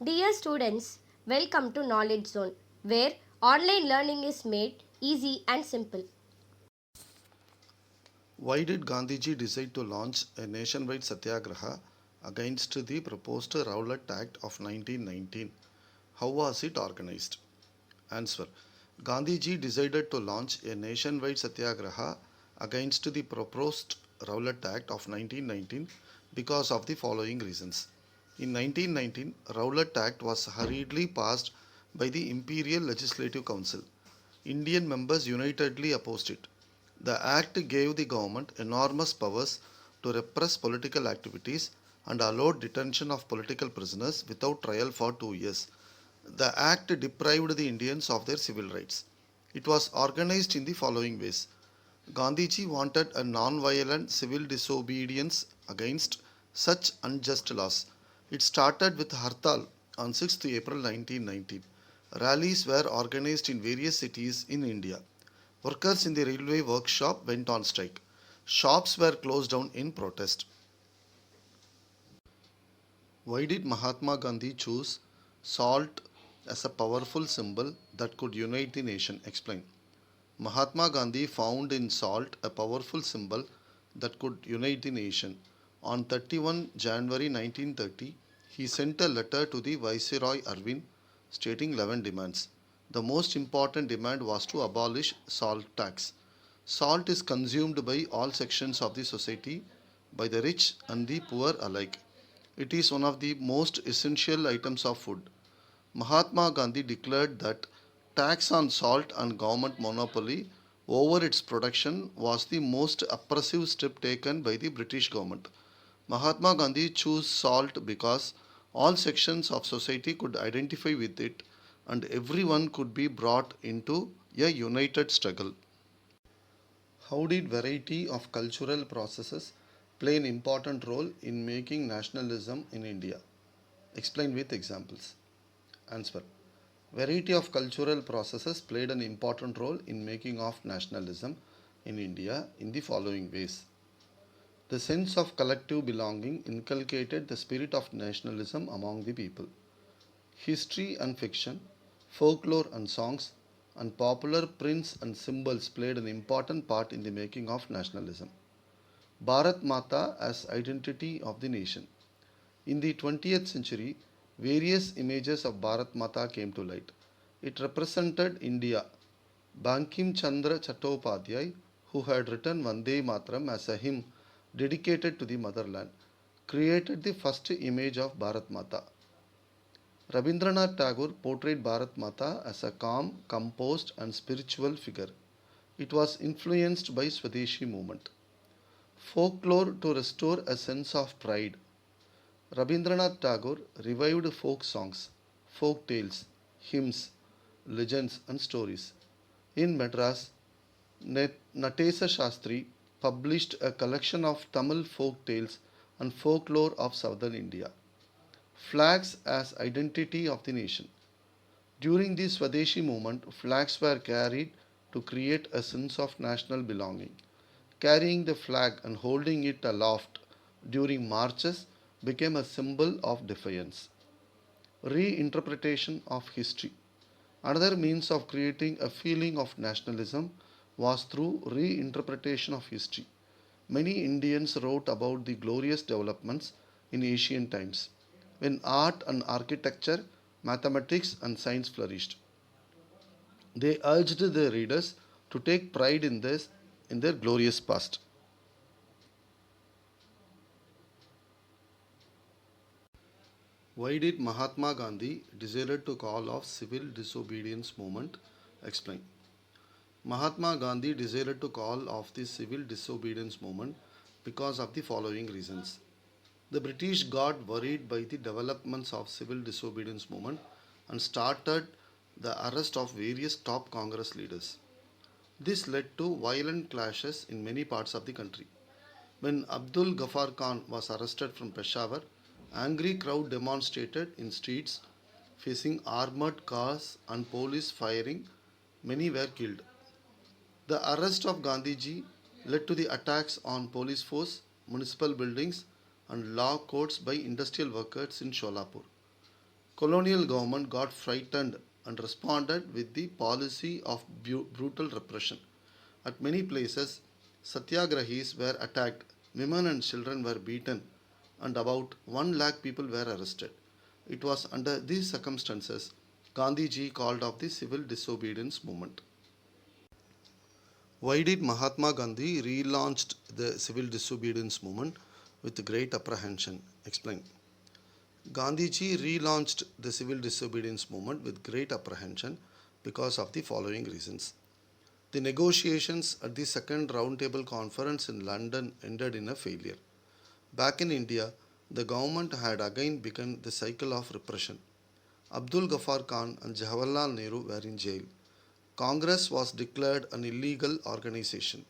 Dear students, welcome to Knowledge Zone, where online learning is made easy and simple. Why did Gandhiji decide to launch a nationwide satyagraha against the proposed Rowlatt Act of 1919? How was it organized? Answer. Gandhiji decided to launch a nationwide satyagraha against the proposed Rowlatt Act of 1919 because of the following reasons. In 1919, Rowlatt Act was hurriedly passed by the Imperial Legislative Council. Indian members unitedly opposed it. The act gave the government enormous powers to repress political activities and allowed detention of political prisoners without trial for 2 years. The act deprived the Indians of their civil rights. It was organized in the following ways. Gandhiji wanted a non-violent civil disobedience against such unjust laws. It started with Hartal on 6th April 1919. Rallies were organized in various cities in India. Workers in the railway workshop went on strike. Shops were closed down in protest. Why did Mahatma Gandhi choose salt as a powerful symbol that could unite the nation? Explain. Mahatma Gandhi found in salt a powerful symbol that could unite the nation. On 31 January 1930, he sent a letter to the Viceroy Irwin stating 11 demands. The most important demand was to abolish salt tax. Salt is consumed by all sections of the society, by the rich and the poor alike. It is one of the most essential items of food. Mahatma Gandhi declared that tax on salt and government monopoly over its production was the most oppressive step taken by the British government. Mahatma Gandhi chose salt because all sections of society could identify with it and everyone could be brought into a united struggle. How did variety of cultural processes play an important role in making nationalism in India? Explain with examples. Answer. Variety of cultural processes played an important role in making of nationalism in India in the following ways. The sense of collective belonging inculcated the spirit of nationalism among the people. History and fiction, folklore and songs, and popular prints and symbols played an important part in the making of nationalism. Bharat Mata as identity of the nation. In the 20th century, various images of Bharat Mata came to light. It represented India. Bankim Chandra Chattopadhyay, who had written Vande Mataram as a hymn dedicated to the motherland, created the first image of Bharat Mata. Rabindranath Tagore portrayed Bharat Mata as a calm, composed, and spiritual figure. It was influenced by Swadeshi movement. Folklore to restore a sense of pride. Rabindranath Tagore revived folk songs, folk tales, hymns, legends, and stories. In Madras, Natesa Shastri published a collection of Tamil folk tales and folklore of southern India. Flags as identity of the nation. During the Swadeshi movement, flags were carried to create a sense of national belonging. Carrying the flag and holding it aloft during marches became a symbol of defiance. Reinterpretation of history. Another means of creating a feeling of nationalism was through reinterpretation of history. Many Indians wrote about the glorious developments in ancient times, when art and architecture, mathematics, and science flourished. They urged their readers to take pride in this in their glorious past. Why did Mahatma Gandhi desire to call off civil disobedience movement? Explain. Mahatma Gandhi desired to call off the civil disobedience movement because of the following reasons. The British got worried by the developments of civil disobedience movement and started the arrest of various top Congress leaders. This led to violent clashes in many parts of the country. When Abdul Ghaffar Khan was arrested from Peshawar, angry crowd demonstrated in streets facing armored cars and police firing. Many were killed. The arrest of Gandhiji led to the attacks on police force, municipal buildings, and law courts by industrial workers in Sholapur. Colonial government got frightened and responded with the policy of brutal repression. At many places, satyagrahis were attacked, women and children were beaten, and about 1 lakh people were arrested. It was under these circumstances Gandhiji called off the civil disobedience movement. Why did Mahatma Gandhi relaunched the civil disobedience movement with great apprehension? Explain. Gandhiji relaunched the civil disobedience movement with great apprehension because of the following reasons. The negotiations at the second roundtable conference in London ended in a failure. Back in India, the government had again begun the cycle of repression. Abdul Ghaffar Khan and Jawaharlal Nehru were in jail. Congress was declared an illegal organization.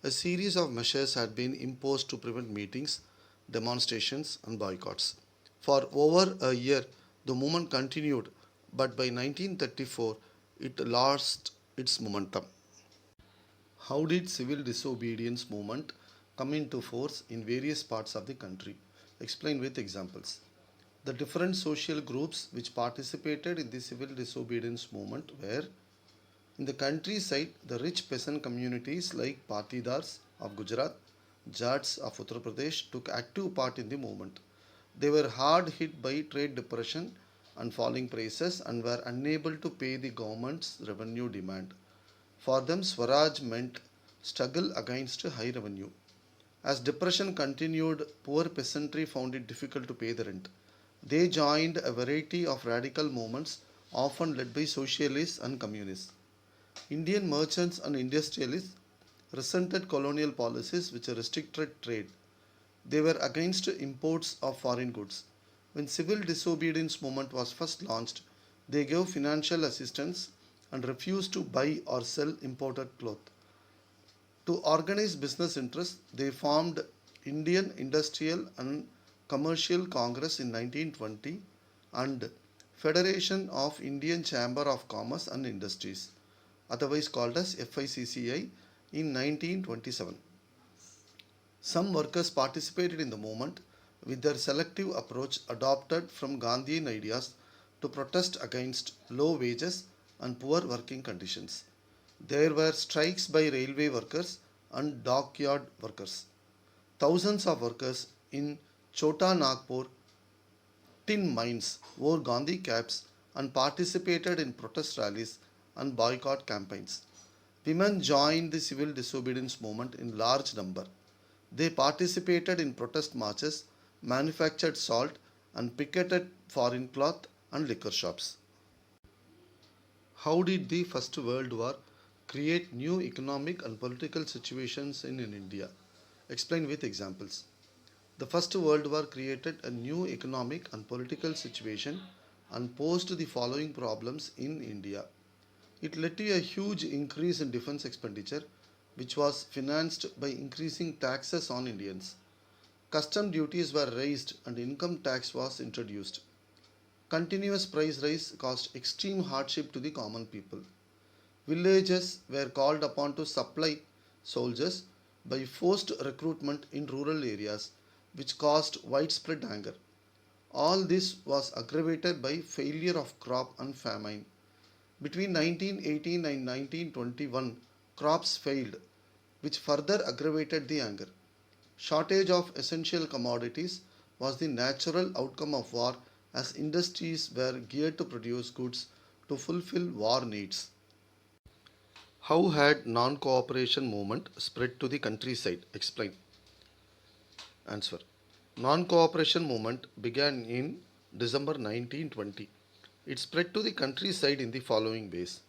A series of measures had been imposed to prevent meetings, demonstrations, and boycotts. For over a year, the movement continued, but by 1934, it lost its momentum. How did civil disobedience movement come into force in various parts of the country? Explain with examples. The different social groups which participated in the civil disobedience movement were: in the countryside, the rich peasant communities like Patidars of Gujarat, Jats of Uttar Pradesh took active part in the movement. They were hard hit by trade depression and falling prices and were unable to pay the government's revenue demand. For them, Swaraj meant struggle against high revenue. As depression continued, poor peasantry found it difficult to pay the rent. They joined a variety of radical movements, often led by socialists and communists. Indian merchants and industrialists resented colonial policies which restricted trade. They were against imports of foreign goods. When civil disobedience movement was first launched, they gave financial assistance and refused to buy or sell imported cloth. To organize business interests, they formed Indian Industrial and Commercial Congress in 1920 and Federation of Indian Chamber of Commerce and Industries, otherwise called as FICCI, in 1927. Some workers participated in the movement with their selective approach adopted from Gandhian ideas to protest against low wages and poor working conditions. There were strikes by railway workers and dockyard workers. Thousands of workers in Chota Nagpur tin mines wore Gandhi caps and participated in protest rallies and boycott campaigns. Women joined the civil disobedience movement in large number. They participated in protest marches, manufactured salt, and picketed foreign cloth and liquor shops. How did the First World War create new economic and political situations in India? Explain with examples. The First World War created a new economic and political situation and posed the following problems in India. It led to a huge increase in defense expenditure, which was financed by increasing taxes on Indians. Custom duties were raised and income tax was introduced. Continuous price rise caused extreme hardship to the common people. Villages were called upon to supply soldiers by forced recruitment in rural areas, which caused widespread anger. All this was aggravated by failure of crop and famine. Between 1918 and 1921, crops failed, which further aggravated the anger. Shortage of essential commodities was the natural outcome of war, as industries were geared to produce goods to fulfill war needs. How had non-cooperation movement spread to the countryside? Explain. Answer. Non-cooperation movement began in December 1920. It spread to the countryside in the following ways.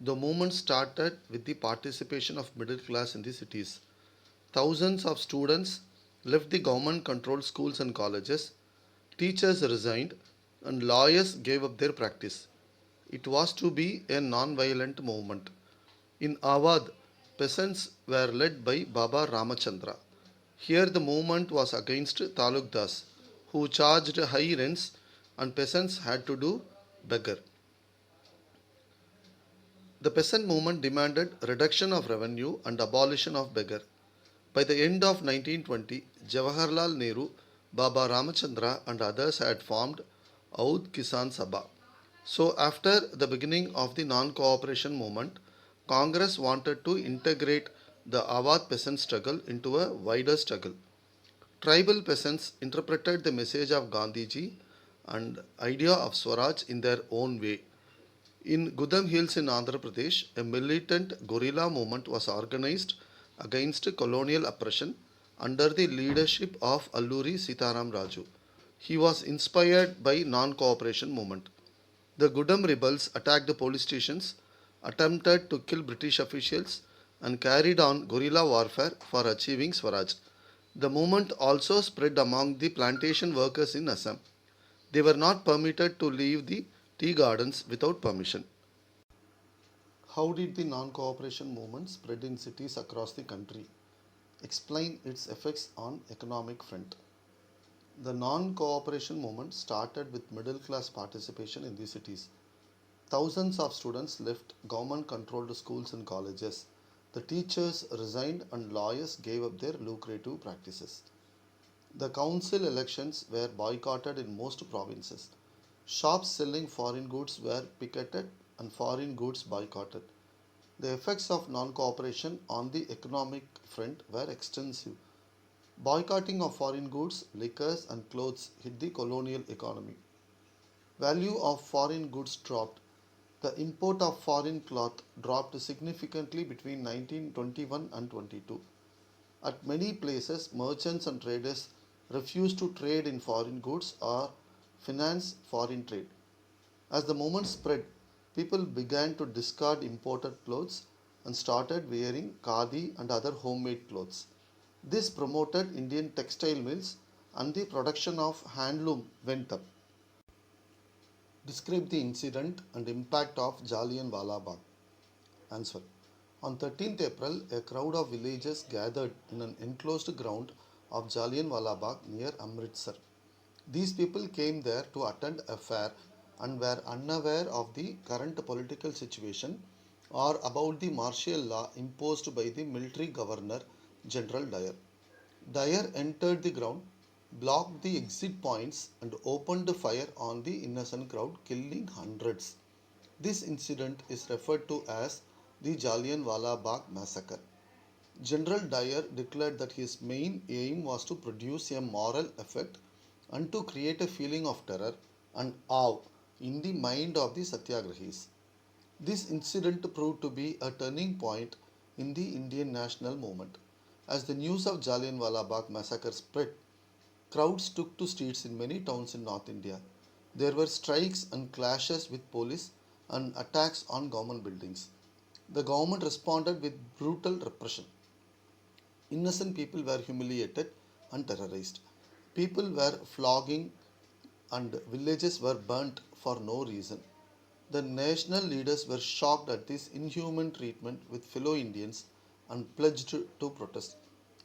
The movement started with the participation of middle class in the cities. Thousands of students left the government-controlled schools and colleges. Teachers resigned and lawyers gave up their practice. It was to be a non-violent movement. In Awadh, peasants were led by Baba Ramachandra. Here the movement was against Talukdas, who charged high rents and peasants had to do beggar. The peasant movement demanded reduction of revenue and abolition of beggar. By the end of 1920, Jawaharlal Nehru, Baba Ramachandra and others had formed Aud Kisan Sabha. So, after the beginning of the non-cooperation movement, Congress wanted to integrate the Awadh peasant struggle into a wider struggle. Tribal peasants interpreted the message of Gandhiji and idea of Swaraj in their own way. In Gudam Hills in Andhra Pradesh, a militant guerrilla movement was organized against colonial oppression under the leadership of Alluri Sitaram Raju. He was inspired by non-cooperation movement. The Gudam rebels attacked police stations, attempted to kill British officials, and carried on guerrilla warfare for achieving Swaraj. The movement also spread among the plantation workers in Assam. They were not permitted to leave the tea gardens without permission. How did the non-cooperation movement spread in cities across the country? Explain its effects on economic front. The non-cooperation movement started with middle class participation in the cities. Thousands of students left government-controlled schools and colleges. The teachers resigned and lawyers gave up their lucrative practices. The council elections were boycotted in most provinces. Shops selling foreign goods were picketed and foreign goods boycotted. The effects of non-cooperation on the economic front were extensive. Boycotting of foreign goods, liquors and clothes hit the colonial economy. Value of foreign goods dropped. The import of foreign cloth dropped significantly between 1921 and 22. At many places, merchants and traders refused to trade in foreign goods or finance foreign trade. As the movement spread, people began to discard imported clothes and started wearing khadi and other homemade clothes. This promoted Indian textile mills and the production of handloom went up. Describe the incident and impact of Jallianwala Bagh. Answer. On 13th April, a crowd of villagers gathered in an enclosed ground of Jallianwala Bagh near Amritsar. These people came there to attend a fair and were unaware of the current political situation or about the martial law imposed by the military governor General Dyer. Dyer entered the ground, blocked the exit points, and opened fire on the innocent crowd, killing hundreds. This incident is referred to as the Jallianwala Bagh massacre. General Dyer declared that his main aim was to produce a moral effect and to create a feeling of terror and awe in the mind of the Satyagrahis. This incident proved to be a turning point in the Indian national movement. As the news of Jallianwala Bagh massacre spread, crowds took to streets in many towns in North India. There were strikes and clashes with police and attacks on government buildings. The government responded with brutal repression. Innocent people were humiliated and terrorized. People were flogging and villages were burnt for no reason. The national leaders were shocked at this inhuman treatment with fellow Indians and pledged to protest.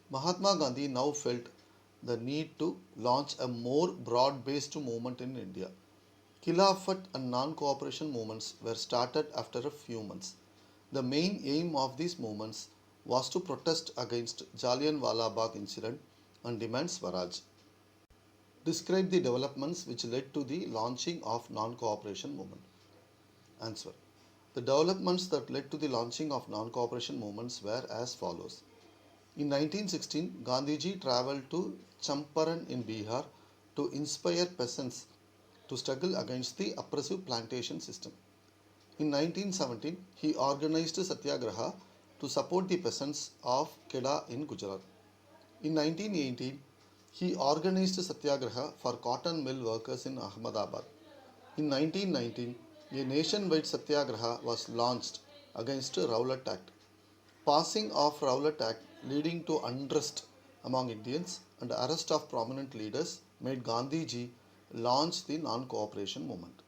Mahatma Gandhi now felt the need to launch a more broad based movement in India. Khilafat and non cooperation movements were started after a few months. The main aim of these movements was to protest against Jallianwala Bagh incident and demand Swaraj. Describe the developments which led to the launching of non-cooperation movement. Answer. The developments that led to the launching of non-cooperation movements were as follows. In 1916, Gandhiji travelled to Champaran in Bihar to inspire peasants to struggle against the oppressive plantation system. In 1917, he organized Satyagraha to support the peasants of Kheda in Gujarat. In 1918, he organized Satyagraha for cotton mill workers in Ahmedabad. In 1919, a nationwide Satyagraha was launched against Rowlatt Act. Passing of Rowlatt Act leading to unrest among Indians and arrest of prominent leaders made Gandhiji launch the non-cooperation movement.